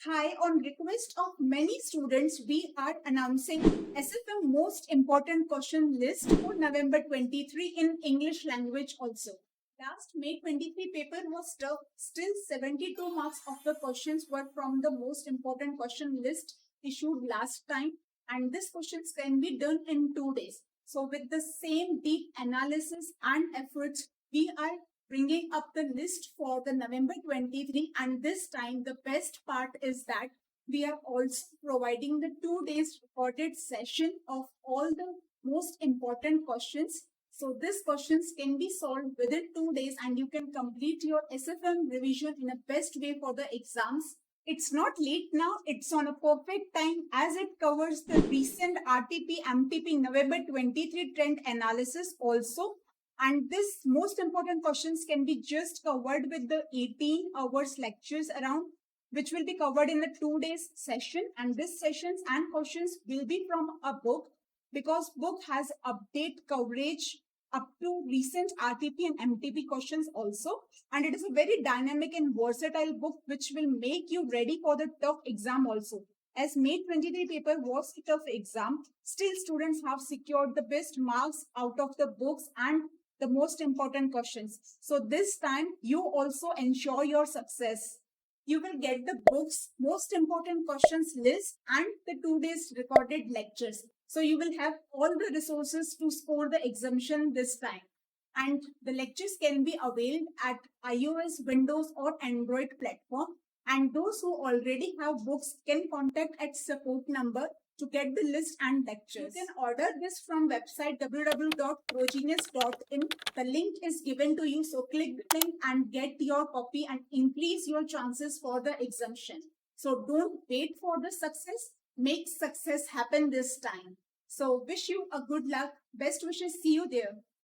Hi, on request of many students, we are announcing SFM most important question list for November 23 in English language also. Last May 23 paper was tough. Still 72 marks of the questions were from the most important question list issued last time. And these questions can be done in 2 days. So with the same deep analysis and efforts, we are bringing up the list for the November 23, and this time the best part is that we are also providing the 2 days recorded session of all the most important questions. So these questions can be solved within 2 days and you can complete your SFM revision in a best way for the exams. It's not late now, it's on a perfect time as it covers the recent RTP MTP November 23 trend analysis also, and this most important questions can be just covered with the 18 hours lectures around, which will be covered in the 2 days session. And these sessions and questions will be from a book because book has update coverage up to recent RTP and MTP questions also. And it is a very dynamic and versatile book which will make you ready for the tough exam also. As May 23 paper was a tough exam, still students have secured the best marks out of the books and the most important questions. So this time you also ensure your success. You will get the book's most important questions list and the 2 days recorded lectures. So you will have all the resources to score the exemption this time. And the lectures can be availed at iOS, Windows or Android platform. And those who already have books can contact at support number to get the list and lectures. You can order this from website www.progenius.in. The link is given to you, so click the link and get your copy and increase your chances for the exemption. So don't wait for the success, make success happen this time. So wish you a good luck. Best wishes. See you there.